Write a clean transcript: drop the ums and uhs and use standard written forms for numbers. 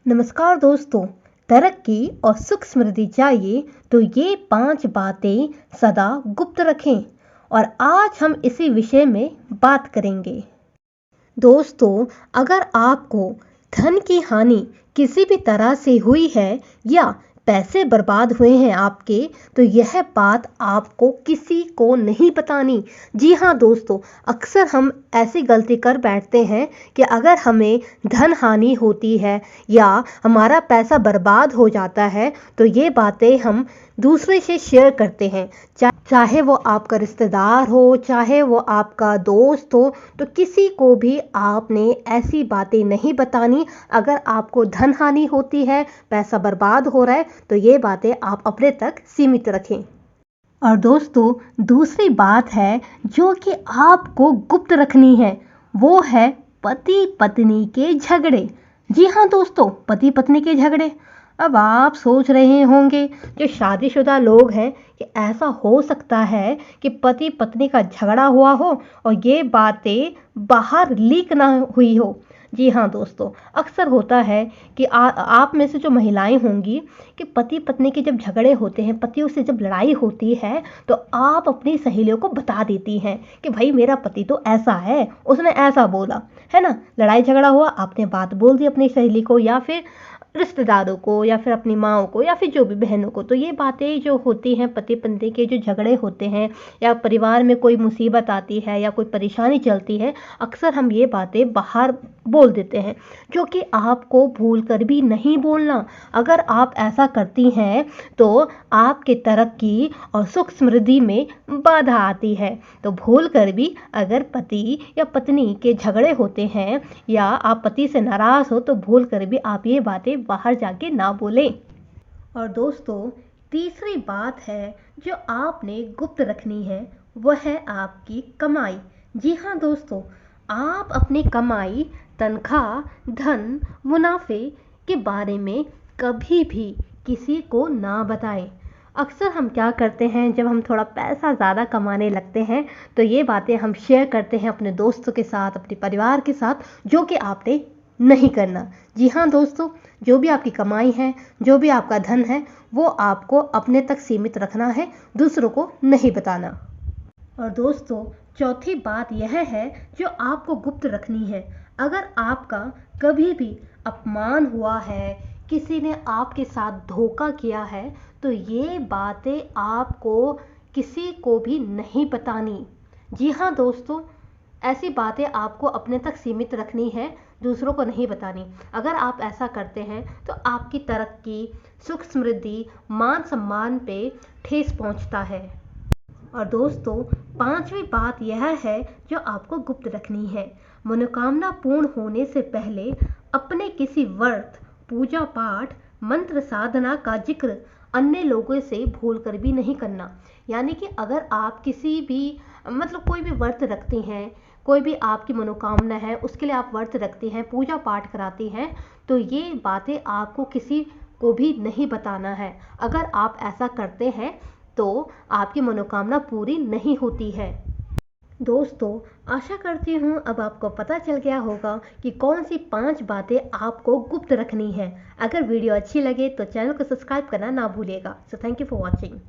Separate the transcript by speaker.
Speaker 1: नमस्कार दोस्तों। तरक्की और सुख समृद्धि चाहिए तो ये 5 बातें सदा गुप्त रखें और आज हम इसी विषय में बात करेंगे। दोस्तों, अगर आपको धन की हानि किसी भी तरह से हुई है या पैसे बर्बाद हुए हैं आपके, तो यह बात आपको किसी को नहीं बतानी। जी हाँ दोस्तों, अक्सर हम ऐसी गलती कर बैठते हैं कि अगर हमें धन हानि होती है या हमारा पैसा बर्बाद हो जाता है तो ये बातें हम दूसरे से शेयर करते हैं, चाहे वो आपका रिश्तेदार हो, चाहे वो आपका दोस्त हो, तो किसी को भी आपने ऐसी बातें नहीं बतानी। अगर आपको धन हानि होती है, पैसा बर्बाद हो रहा है, तो ये बातें आप अपने तक सीमित रखें। और दोस्तों, दूसरी बात है जो कि आपको गुप्त रखनी है, वो है पति पत्नी के झगड़े। जी हाँ दोस्तों, पति पत्नी के झगड़े। अब आप सोच रहे होंगे जो शादीशुदा लोग हैं कि ऐसा हो सकता है कि पति पत्नी का झगड़ा हुआ हो और ये बातें बाहर लीक ना हुई हो। जी हाँ दोस्तों, अक्सर होता है कि आप में से जो महिलाएं होंगी कि पति पत्नी के जब झगड़े होते हैं, पतियों से जब लड़ाई होती है, तो आप अपनी सहेलियों को बता देती हैं कि भाई मेरा पति तो ऐसा है, उसने ऐसा बोला है ना। लड़ाई झगड़ा हुआ, आपने बात बोल दी अपनी सहेली को या फिर रिश्तेदारों को या फिर अपनी माँओं को या फिर जो भी बहनों को। तो ये बातें जो होती हैं, पति पत्नी के जो झगड़े होते हैं या परिवार में कोई मुसीबत आती है या कोई परेशानी चलती है, अक्सर हम ये बातें बाहर बोल देते हैं, जो कि आपको भूल कर भी नहीं बोलना। अगर आप ऐसा करती हैं तो आपके तरक्की और सुख समृद्धि में बाधा आती है। तो भूल कर भी अगर पति या पत्नी के झगड़े होते हैं या आप पति से नाराज़ हो, तो भूल कर भी आप ये बातें बाहर जाके ना बोलें। और दोस्तों, तीसरी बात है जो आपने गुप्त रखनी है, वह है आपकी कमाई। जी हाँ दोस्तों, आप अपनी कमाई, तनख्वाह, धन, मुनाफे के बारे में कभी भी किसी को ना बताएं। अक्सर हम क्या करते हैं, जब हम थोड़ा पैसा ज़्यादा कमाने लगते हैं तो ये बातें हम शेयर करते हैं अपने दोस्तों के साथ, अपने परिवार के साथ, जो कि आपने नहीं करना। जी हाँ दोस्तों, जो भी आपकी कमाई है, जो भी आपका धन है, वो आपको अपने तक सीमित रखना है, दूसरों को नहीं बताना। और दोस्तों, चौथी बात यह है जो आपको गुप्त रखनी है। अगर आपका कभी भी अपमान हुआ है, किसी ने आपके साथ धोखा किया है, तो ये बातें आपको किसी को भी नहीं बतानी। जी हाँ दोस्तों, ऐसी बातें आपको अपने तक सीमित रखनी है, दूसरों को नहीं बतानी। अगर आप ऐसा करते हैं तो आपकी तरक्की, सुख समृद्धि, मान सम्मान पे ठेस पहुंचता है। और दोस्तों, पांचवी बात यह है जो आपको गुप्त रखनी है। मनोकामना पूर्ण होने से पहले अपने किसी व्रत, पूजा पाठ, मंत्र साधना का जिक्र अन्य लोगों से भूल कर भी नहीं करना। यानी कि अगर आप किसी भी कोई भी व्रत रखती हैं, कोई भी आपकी मनोकामना है, उसके लिए आप व्रत रखती हैं, पूजा पाठ कराती हैं, तो ये बातें आपको किसी को भी नहीं बताना है। अगर आप ऐसा करते हैं तो आपकी मनोकामना पूरी नहीं होती है। दोस्तों, आशा करती हूँ अब आपको पता चल गया होगा कि कौन सी 5 बातें आपको गुप्त रखनी है। अगर वीडियो अच्छी लगे तो चैनल को सब्सक्राइब करना ना भूलिएगा। So thank you for watching.